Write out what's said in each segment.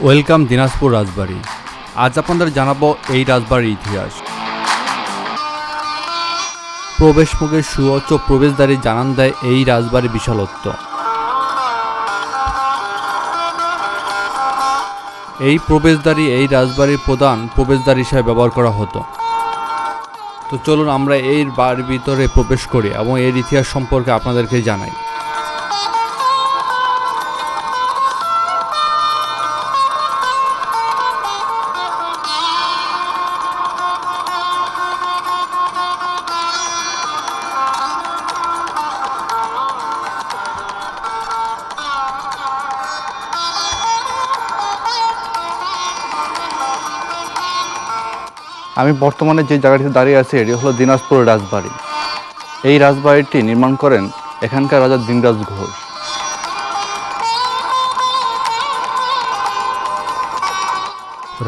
Welcome Dinajpur রাজবাড়ি। আজ আপনাদের জানাবো এই রাজবাড়ির ইতিহাস। প্রবেশ মুখে সুউচ্চ প্রবেশদ্বারে জানান দেয় এই রাজবাড়ির বিশালত্ব। এই প্রবেশদ্বারই এই রাজবাড়ির প্রধান প্রবেশদ্বার হিসেবে ব্যবহার করা হতো। তো চলুন আমরা এই বাড়ির ভিতরে প্রবেশ করি এবং এর ইতিহাস সম্পর্কে আপনাদেরকে জানাই। আমি বর্তমানে যে জায়গাটিতে দাঁড়িয়ে আছি এটি হলো দিনাজপুর রাজবাড়ি। এই রাজবাড়িটি নির্মাণ করেন এখানকার রাজা দিনরাজ ঘোষ।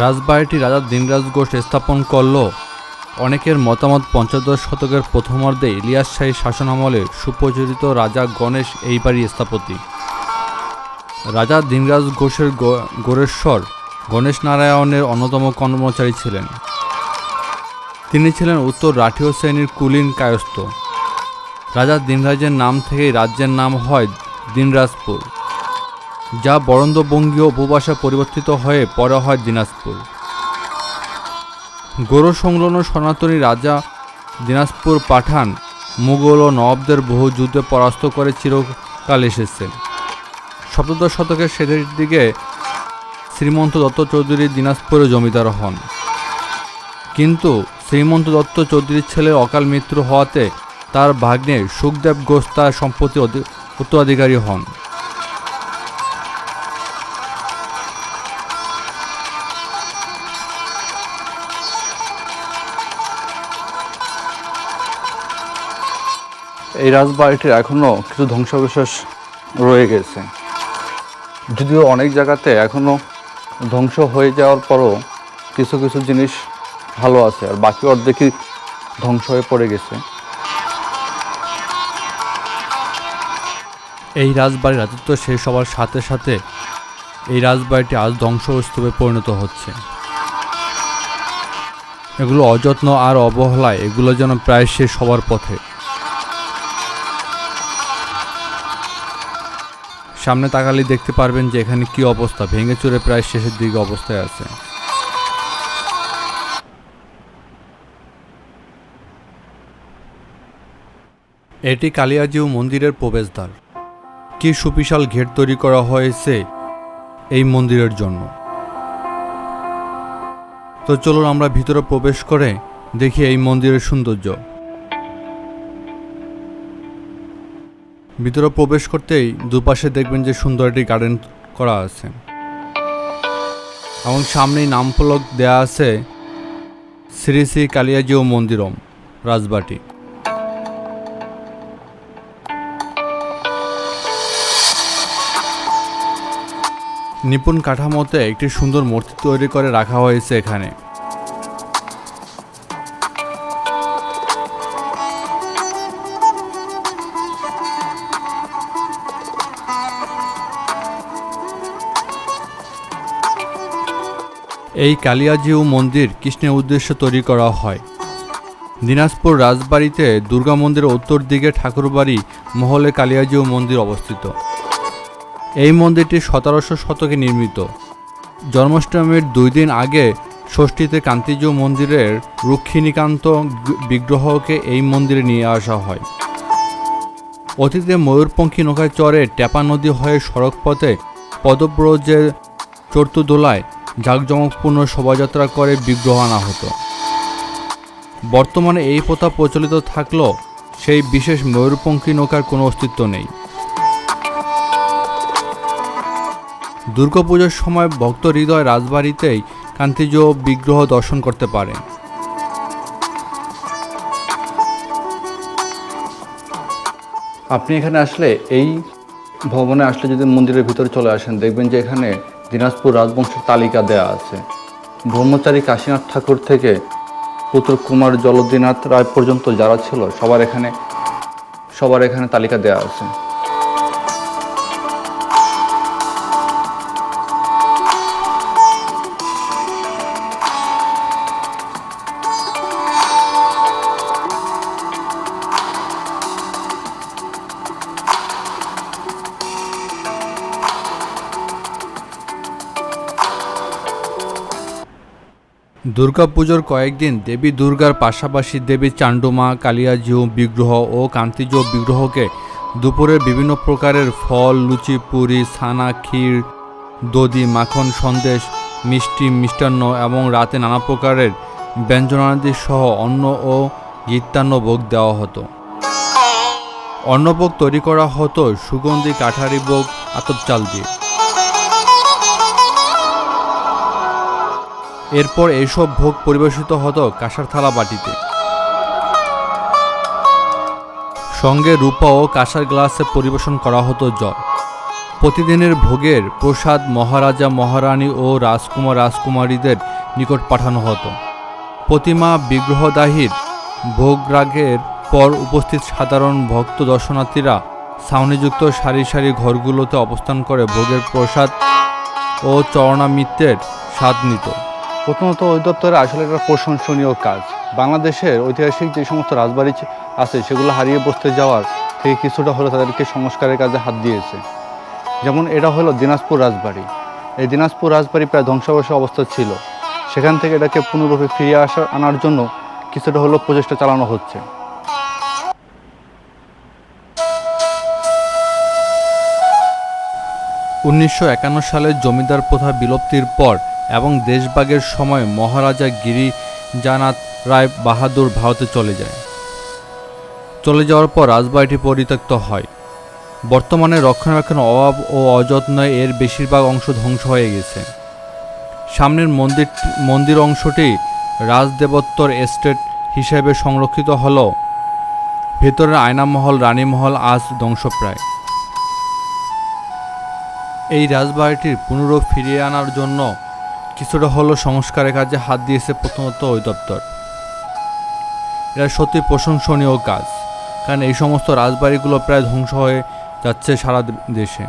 রাজবাড়িটি রাজা দিনরাজ ঘোষ স্থাপন করলেও অনেকের মতামত পঞ্চদশ শতকের প্রথমার্ধে ইলিয়াস শাহী শাসনামলে সুপ্রচলিত রাজা গণেশ এই বাড়ির স্থপতি। রাজা দিনরাজ ঘোষের গোরেশ্বর গণেশ নারায়ণের অন্যতম কর্মচারী ছিলেন। তিনি ছিলেন উত্তর রাঠীয় শ্রেণীর কুলীন কায়স্থ। রাজা দিনরাজের নাম থেকেই রাজ্যের নাম হয় দিনরাজপুর, যা বরেন্দ্র বঙ্গীয় উপভাষা পরিবর্তিত হয়ে পরে হয় দিনাজপুর। গৌড় সংলগ্ন সনাতনী রাজা দিনাজপুর পাঠান মুঘল ও নবাবদের বহু যুদ্ধে পরাস্ত করে চিরকাল এসেছেন। সপ্তদশ শতকের শেষের দিকে শ্রীমন্ত দত্ত চৌধুরী দিনাজপুরে জমিদার হন, কিন্তু শ্রীমন্ত দত্ত চৌধুরীর ছেলের অকাল মৃত্যু হওয়াতে তার ভাগ্নে সুখদেব ঘোষ তার সম্পত্তি উত্তরাধিকারী হন। এই রাজবাড়িটির এখনও কিছু ধ্বংসাবশেষ রয়ে গেছে, যদিও অনেক জায়গাতে এখনও ধ্বংস হয়ে যাওয়ার পরও কিছু কিছু জিনিস ভালো আছে, আর বাকি অর্ধেকই ধ্বংস হয়ে পড়ে গেছে। এই রাজবাড়ির রাজত্ব শেষ হওয়ার সাথে সাথে এই রাজবাড়িটি আজ ধ্বংসস্তূপে পরিণত হচ্ছে। এগুলো অযত্ন আর অবহেলায় এগুলো যেন প্রায় শেষ হওয়ার পথে। সামনে তাকালে দেখতে পারবেন যে এখানে কি অবস্থা, ভেঙে চুরে প্রায় শেষের দিকে অবস্থায় আছে। এটি কালিয়াজিউ মন্দিরের প্রবেশদ্বার। কি সুবিশাল ঘের তৈরি করা হয়েছে এই মন্দিরের জন্য। তো চলুন আমরা ভিতরে প্রবেশ করে দেখি এই মন্দিরের সৌন্দর্য। ভিতরে প্রবেশ করতেই দুপাশে দেখবেন যে সুন্দর একটি গার্ডেন করা আছে এবং সামনেই নাম ফলক দেয়া আছে শ্রী শ্রী কালিয়াজিউ মন্দিরম রাজবাটি। নিপুণ কাঠামোতে একটি সুন্দর মূর্তি তৈরি করে রাখা হয়েছে এখানে। এই কালিয়াজিউ মন্দির কৃষ্ণের উদ্দেশ্যে তৈরি করা হয়। দিনাজপুর রাজবাড়িতে দুর্গা মন্দিরের উত্তর দিকে ঠাকুরবাড়ি মহলে কালিয়াজিউ মন্দির অবস্থিত। এই মন্দিরটি 1700 শতকে নির্মিত। জন্মাষ্টমীর 2 দিন আগে ষষ্ঠীতে কান্তিজিউ মন্দিরের রুক্মিণীকান্ত বিগ্রহকে এই মন্দিরে নিয়ে আসা হয়। অতীতে ময়ূরপঙ্খী নৌকায় চড়ে টেপা নদী হয়ে সড়কপথে পদব্রজের চতুর্দোলায় জাঁকজমকপূর্ণ শোভাযাত্রা করে বিগ্রহ আনা হতো। বর্তমানে এই প্রথা প্রচলিত থাকলেও সেই বিশেষ ময়ূরপঙ্খী নৌকার কোনো অস্তিত্ব নেই। দুর্গাপূজার সময় ভক্ত হৃদয় রাজবাড়িতেই কান্তিজিউ বিগ্রহ দর্শন করতে পারে। আপনি এখানে আসলে, এই ভবনে আসলে যদি মন্দিরের ভিতরে চলে আসেন, দেখবেন যে এখানে দিনাজপুর রাজবংশের তালিকা দেয়া আছে। ব্রহ্মচারী কাশীনাথ ঠাকুর থেকে পুত্র কুমার জলদীনাথ রায় পর্যন্ত যারা ছিল সবার এখানে তালিকা দেয়া আছে। দুর্গাপুজোর কয়েকদিন দেবী দুর্গার পাশাপাশি দেবী চাণ্ডমা, কালিয়াজিউ বিগ্রহ ও কান্তিজিউ বিগ্রহকে দুপুরে বিভিন্ন প্রকারের ফল, লুচি, পুরি, ছানা, ক্ষীর, দধি, মাখন, সন্দেশ, মিষ্টি, মিষ্টান্ন এবং রাতে নানা প্রকারের ব্যঞ্জনাদি সহ অন্ন ও গীতান্ন ভোগ দেওয়া হতো। অন্নভোগ তৈরি করা হতো সুগন্ধি কাঠারি ভোগ আতপ চাল দিয়ে। এরপর এইসব ভোগ পরিবেশিত হতো কাঁসার থালা বাটিতে, সঙ্গে রূপা ও কাঁসার গ্লাসে পরিবেশন করা হতো জল। প্রতিদিনের ভোগের প্রসাদ মহারাজা, মহারানী ও রাজকুমার, রাজকুমারীদের নিকট পাঠানো হতো। প্রতিমা বিগ্রহদাহীর ভোগরাগের পর উপস্থিত সাধারণ ভক্ত দর্শনার্থীরা ছাউনিযুক্ত সারি সারি ঘরগুলোতে অবস্থান করে ভোগের প্রসাদ ও চরণামৃতের স্বাদ নিত। প্রথমত অধিদপ্তরে আসলে একটা প্রশংসনীয় কাজ। বাংলাদেশের ঐতিহাসিক যে সমস্ত রাজবাড়ি আছে সেগুলো হারিয়ে বসতে যাওয়ার থেকে কিছুটা হলো তাদেরকে সংস্কারের কাজে হাত দিয়েছে। যেমন এটা হলো দিনাজপুর রাজবাড়ি। এই দিনাজপুর রাজবাড়ি প্রায় ধ্বংসাবশেষ অবস্থা ছিল, সেখান থেকে এটাকে পুনরূপে ফিরিয়ে আনার জন্য কিছুটা হলো প্রচেষ্টা চালানো হচ্ছে। 1951 সালে জমিদার প্রথা বিলুপ্তির পর এবং দেশভাগের সময় মহারাজা গিরিজানাথ রায় বাহাদুর ভারতে চলে যাওয়ার পর রাজবাড়িটি পরিত্যক্ত হয়। বর্তমানে রক্ষণাবেক্ষণের অভাব ও অযত্নে এর বেশিরভাগ অংশ ধ্বংস হয়ে গেছে। সামনের মন্দির অংশটি রাজদেবত্বর এস্টেট হিসেবে সংরক্ষিত হলেও ভেতরের আয়নামহল, রানীমহল আজ ধ্বংসপ্রায়। এই রাজবাড়িটির পুনরূপ ফিরিয়ে আনার জন্য কিছুটা হলো সংস্কারের কাজে হাত দিয়েছে প্রথমত অধিদপ্তর। এটা সত্যি প্রশংসনীয় কাজ, কারণ এই সমস্ত রাজবাড়িগুলো প্রায় ধ্বংস হয়ে যাচ্ছে সারা দেশে।